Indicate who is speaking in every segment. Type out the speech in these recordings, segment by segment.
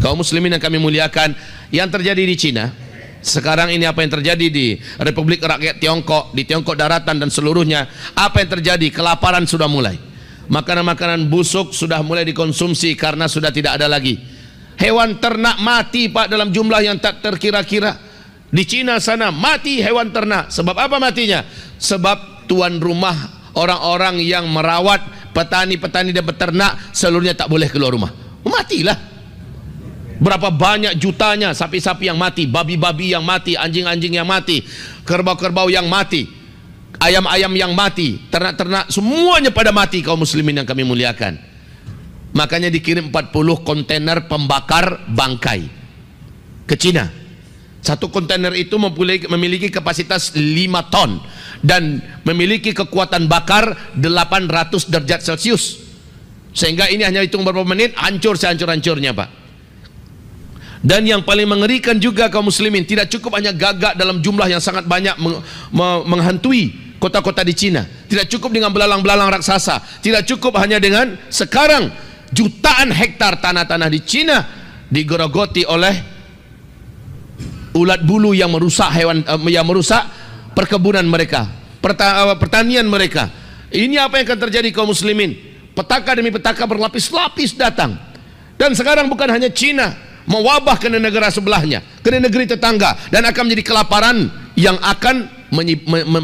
Speaker 1: Kaum muslimin yang kami muliakan, yang terjadi di Cina sekarang ini, apa yang terjadi di Republik Rakyat Tiongkok, di Tiongkok Daratan dan seluruhnya, apa yang terjadi? Kelaparan sudah mulai. Makanan-makanan busuk sudah mulai dikonsumsi karena sudah tidak ada lagi. Hewan ternak mati Pak dalam jumlah yang tak terkira-kira. Di Cina sana mati hewan ternak. Sebab apa matinya? Sebab tuan rumah, orang-orang yang merawat, petani-petani dan peternak seluruhnya tak boleh keluar rumah. Matilah. Berapa banyak jutanya sapi-sapi yang mati, babi-babi yang mati, anjing-anjing yang mati, kerbau-kerbau yang mati, ayam-ayam yang mati, ternak-ternak semuanya pada mati, kaum muslimin yang kami muliakan. Makanya dikirim 40 kontainer pembakar bangkai ke Cina. Satu kontainer itu memiliki kapasitas 5 ton dan memiliki kekuatan bakar 800 derajat Celcius. Sehingga ini hanya hitung beberapa menit hancur sehancur-hancurnya Pak. Dan yang paling mengerikan juga kaum muslimin, tidak cukup hanya gagak dalam jumlah yang sangat banyak menghantui kota-kota di Cina. Tidak cukup dengan belalang-belalang raksasa. Tidak cukup hanya dengan sekarang jutaan hektar tanah-tanah di Cina digerogoti oleh ulat bulu yang merusak hewan, yang merusak perkebunan mereka, pertanian mereka. Ini apa yang akan terjadi kaum muslimin? Petaka demi petaka berlapis-lapis datang. Dan sekarang bukan hanya Cina, mewabah ke negara sebelahnya, ke negeri tetangga, dan akan menjadi kelaparan yang akan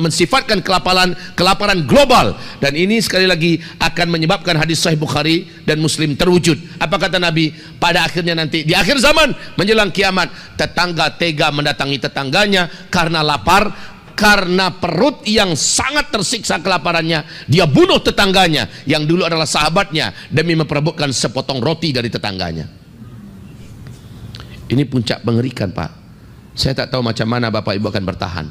Speaker 1: mensifatkan kelaparan global. Dan ini sekali lagi akan menyebabkan hadis Sahih Bukhari dan Muslim terwujud. Apa kata Nabi? Pada akhirnya nanti di akhir zaman menjelang kiamat, tetangga tega mendatangi tetangganya karena lapar, karena perut yang sangat tersiksa kelaparannya, dia bunuh tetangganya yang dulu adalah sahabatnya demi memperebutkan sepotong roti dari tetangganya. Ini puncak mengerikan Pak. Saya tak tahu macam mana Bapak Ibu akan bertahan.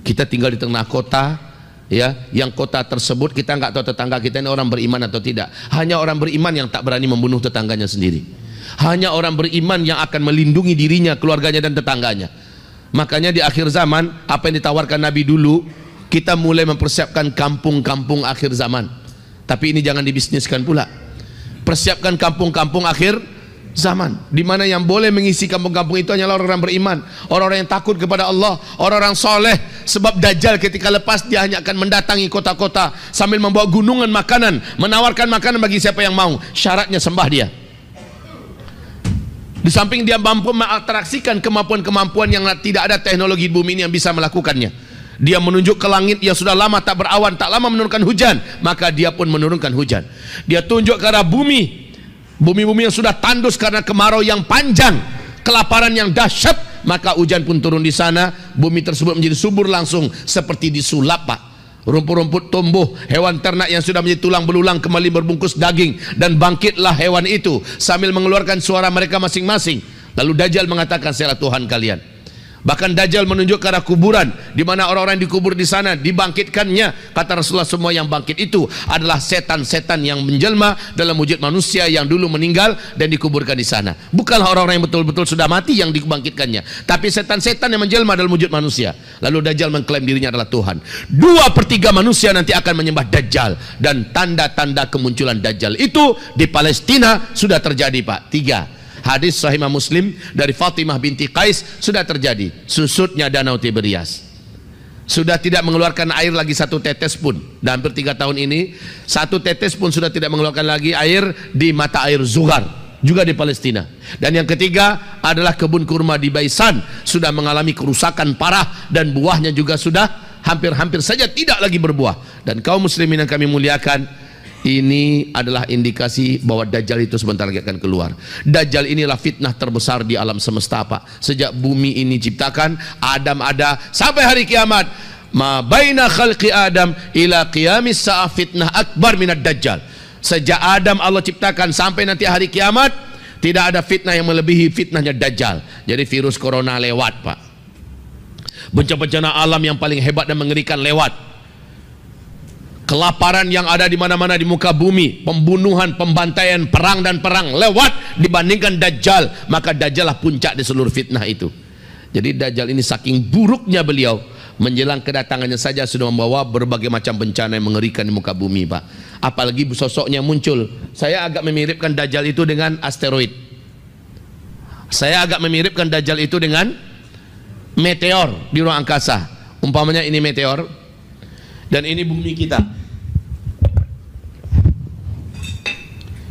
Speaker 1: Kita tinggal di tengah kota, ya, yang kota tersebut kita nggak tahu tetangga kita ini orang beriman atau tidak. Hanya orang beriman yang tak berani membunuh tetangganya sendiri. Hanya orang beriman yang akan melindungi dirinya, keluarganya dan tetangganya. Makanya di akhir zaman, apa yang ditawarkan Nabi dulu, kita mulai mempersiapkan kampung-kampung akhir zaman. Tapi ini jangan dibisniskan pula. Persiapkan kampung-kampung akhir zaman, di mana yang boleh mengisi kampung-kampung itu hanyalah orang-orang beriman, orang-orang yang takut kepada Allah, orang-orang soleh. Sebab Dajjal ketika lepas dia hanya akan mendatangi kota-kota sambil membawa gunungan makanan, menawarkan makanan bagi siapa yang mau. Syaratnya sembah dia. Di samping dia mampu mengatraksikan kemampuan-kemampuan yang tidak ada teknologi bumi ini yang bisa melakukannya. Dia menunjuk ke langit yang sudah lama tak berawan, tak lama menurunkan hujan, maka dia pun menurunkan hujan. Dia tunjuk ke arah bumi, bumi-bumi yang sudah tandus karena kemarau yang panjang, kelaparan yang dahsyat, maka hujan pun turun di sana. Bumi tersebut menjadi subur langsung seperti disulap Pak. Rumput-rumput tumbuh, hewan ternak yang sudah menjadi tulang belulang kembali berbungkus daging, dan bangkitlah hewan itu sambil mengeluarkan suara mereka masing-masing. Lalu Dajjal mengatakan, "Saya Tuhan kalian." Bahkan Dajjal menunjuk ke arah kuburan, di mana orang-orang yang dikubur di sana dibangkitkannya. Kata Rasulullah, semua yang bangkit itu adalah setan-setan yang menjelma dalam wujud manusia yang dulu meninggal dan dikuburkan di sana. Bukanlah orang-orang yang betul-betul sudah mati yang dibangkitkannya, tapi setan-setan yang menjelma dalam wujud manusia. Lalu Dajjal mengklaim dirinya adalah Tuhan. 2/3 manusia nanti akan menyembah Dajjal, dan tanda-tanda kemunculan Dajjal itu di Palestina sudah terjadi Pak. 3. Hadis Sahih Muslim dari Fatimah binti Qais sudah terjadi. Susutnya danau Tiberias, sudah tidak mengeluarkan air lagi satu tetes pun. Dan hampir 3 tahun ini satu tetes pun sudah tidak mengeluarkan lagi air di mata air Zuhar, juga di Palestina. Dan yang ketiga adalah kebun kurma di Baisan sudah mengalami kerusakan parah, dan buahnya juga sudah hampir-hampir saja tidak lagi berbuah. Dan kaum muslimin yang kami muliakan, ini adalah indikasi bahwa Dajjal itu sebentar lagi akan keluar. Dajjal inilah fitnah terbesar di alam semesta Pak. Sejak bumi ini ciptakan, Adam ada sampai hari kiamat, ma baina khalqi Adam ila qiyamis sa'ah fitnah akbar minad Dajjal. Sejak Adam Allah ciptakan sampai nanti hari kiamat, tidak ada fitnah yang melebihi fitnahnya Dajjal. Jadi virus corona lewat Pak, bencana-bencana alam yang paling hebat dan mengerikan lewat, kelaparan yang ada di mana-mana di muka bumi, pembunuhan, pembantaian, perang dan perang lewat dibandingkan Dajjal. Maka Dajjal lah puncak di seluruh fitnah itu. Jadi Dajjal ini saking buruknya beliau, menjelang kedatangannya saja sudah membawa berbagai macam bencana yang mengerikan di muka bumi Pak. Apalagi sosoknya muncul, saya agak memiripkan Dajjal itu dengan asteroid. Saya agak memiripkan Dajjal itu dengan meteor di ruang angkasa. Umpamanya ini meteor dan ini bumi kita.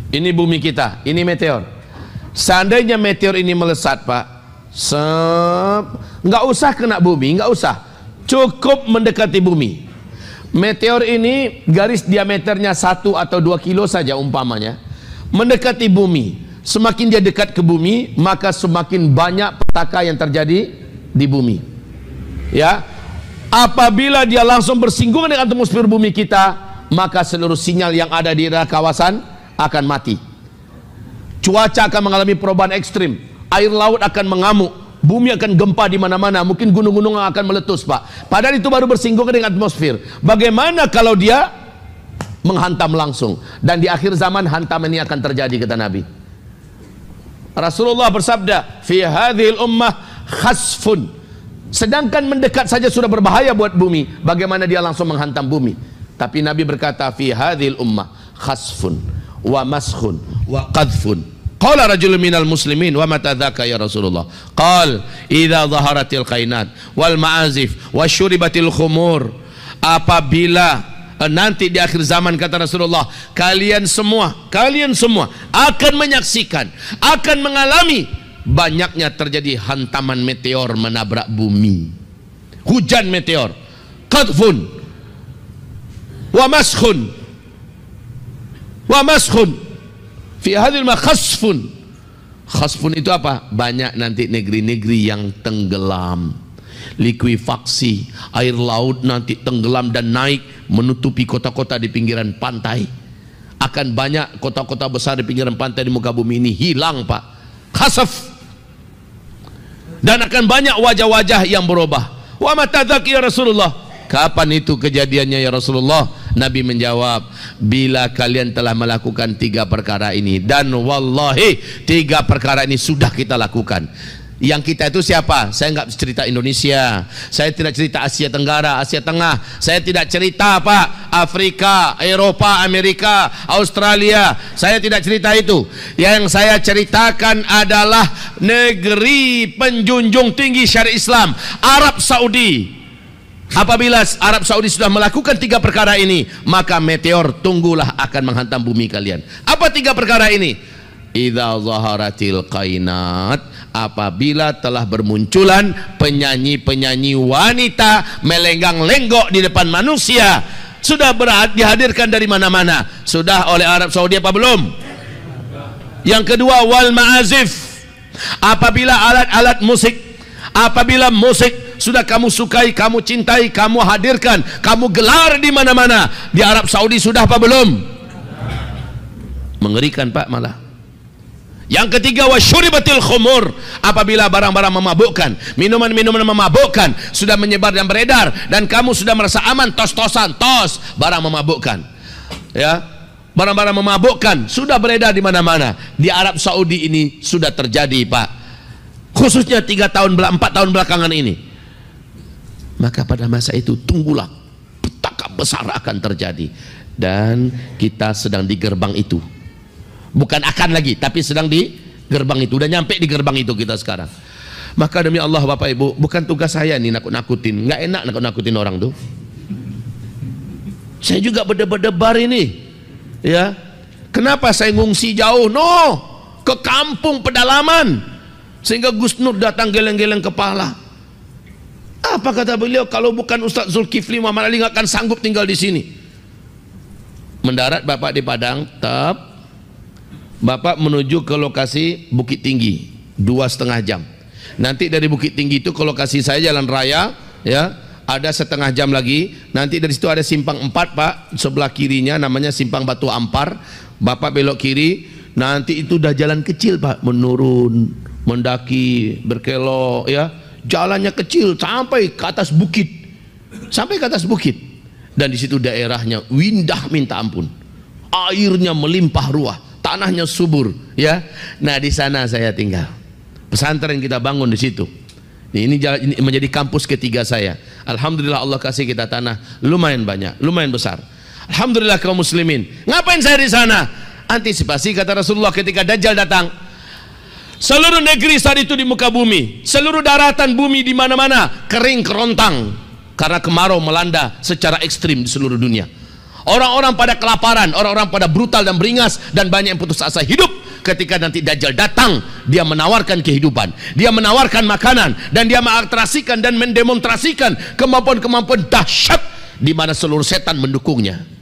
Speaker 1: Ini bumi kita, ini meteor. Seandainya meteor ini melesat, Pak, nggak usah kena bumi, nggak usah, cukup mendekati bumi. Meteor ini garis diameternya 1 atau 2 kilo saja umpamanya, mendekati bumi. Semakin dia dekat ke bumi, maka semakin banyak petaka yang terjadi di bumi. Ya, apabila dia langsung bersinggungan dengan atmosfer bumi kita, maka seluruh sinyal yang ada di kawasan akan mati. Cuaca akan mengalami perubahan ekstrim, air laut akan mengamuk, bumi akan gempa di mana-mana, mungkin gunung-gunung akan meletus, Pak. Padahal itu baru bersinggungan dengan atmosfer. Bagaimana kalau dia menghantam langsung? Dan di akhir zaman hantaman ini akan terjadi, kata Nabi. Rasulullah bersabda, fi hadhil ummah khasfun. Sedangkan mendekat saja sudah berbahaya buat bumi, bagaimana dia langsung menghantam bumi? Tapi Nabi berkata, fi hadhil ummah khasfun wa maskhun wa qadhfun. Qala rajulun minal muslimin wa mata dzaka ya Rasulullah? Qal idza dhaharatil qainat wal ma'azif wasyuribatil khumur. Apabila nanti di akhir zaman, kata Rasulullah, kalian semua akan menyaksikan, akan mengalami banyaknya terjadi hantaman meteor menabrak bumi, hujan meteor, qadhfun wa maskhun fi hadhil ma khasfun. Khasfun itu apa? Banyak nanti negeri-negeri yang tenggelam, likuifaksi, air laut nanti tenggelam dan naik menutupi kota-kota di pinggiran pantai. Akan banyak kota-kota besar di pinggiran pantai di muka bumi ini hilang, Pak. Khasaf. Dan akan banyak wajah-wajah yang berubah. Wa mata dzak ya Rasulullah? Kapan itu kejadiannya ya Rasulullah? Nabi menjawab, bila kalian telah melakukan 3 perkara ini. Dan wallahi 3 perkara ini sudah kita lakukan. Yang kita itu siapa? Saya nggak cerita Indonesia, saya tidak cerita Asia Tenggara, Asia Tengah, saya tidak cerita Pak Afrika, Eropa, Amerika, Australia, saya tidak cerita itu. Yang saya ceritakan adalah negeri penjunjung tinggi syariat Islam, Arab Saudi. Apabila Arab Saudi sudah melakukan 3 perkara ini, maka meteor tunggulah akan menghantam bumi kalian. Apa 3 perkara ini? Idza zaharatil qainat, apabila telah bermunculan penyanyi-penyanyi wanita melenggang-lenggok di depan manusia. Sudah dihadirkan dari mana-mana. Sudah oleh Arab Saudi apa belum? Yang kedua, wal ma'azif, apabila alat-alat musik, apabila musik sudah kamu sukai, kamu cintai, kamu hadirkan, kamu gelar di mana-mana. Di Arab Saudi sudah apa belum? Mengerikan, Pak, malah. Yang ketiga, wasyuribatil khumur, apabila barang-barang memabukkan, minuman-minuman memabukkan sudah menyebar dan beredar, dan kamu sudah merasa aman, tos-tosan, barang memabukkan, ya, barang-barang memabukkan sudah beredar di mana-mana. Di Arab Saudi ini sudah terjadi, Pak, khususnya 4 tahun belakangan ini. Maka pada masa itu tunggulah, petaka besar akan terjadi. Dan kita sedang di gerbang itu. Bukan akan lagi, tapi sedang di gerbang itu. Udah nyampe di gerbang itu kita sekarang. Maka demi Allah Bapak Ibu, bukan tugas saya nih nakut-nakutin. Nggak enak nakut-nakutin orang tuh. Saya juga berdebar-debar ini, ya. Kenapa saya ngungsi jauh? No, ke kampung pedalaman, sehingga Gus Nur datang geleng-geleng kepala. Apa kata beliau? Kalau bukan Ustaz Zulkifli Muhammad Ali nggak akan sanggup tinggal di sini. Mendarat Bapak di Padang, Bapak menuju ke lokasi Bukit Tinggi 2,5 jam. Nanti dari Bukit Tinggi itu ke lokasi saya jalan raya, ya, ada 1/2 jam lagi. Nanti dari situ ada simpang 4, Pak, sebelah kirinya namanya simpang Batu Ampar. Bapak belok kiri, nanti itu udah jalan kecil, Pak, menurun, mendaki, berkelok, ya. Jalannya kecil sampai ke atas bukit, dan di situ daerahnya indah minta ampun, airnya melimpah ruah, tanahnya subur, ya. Nah, di sana saya tinggal, pesantren kita bangun di situ. Ini menjadi kampus ketiga saya. Alhamdulillah Allah kasih kita tanah lumayan banyak, lumayan besar. Alhamdulillah kaum muslimin. Ngapain saya di sana? Antisipasi, kata Rasulullah ketika Dajjal datang. Seluruh negeri saat itu di muka bumi, seluruh daratan bumi di mana-mana kering kerontang karena kemarau melanda secara ekstrim di seluruh dunia. Orang-orang pada kelaparan, orang-orang pada brutal dan beringas, dan banyak yang putus asa hidup. Ketika nanti Dajjal datang, dia menawarkan kehidupan, dia menawarkan makanan, dan dia mengatrasikan dan mendemonstrasikan kemampuan-kemampuan dahsyat di mana seluruh setan mendukungnya.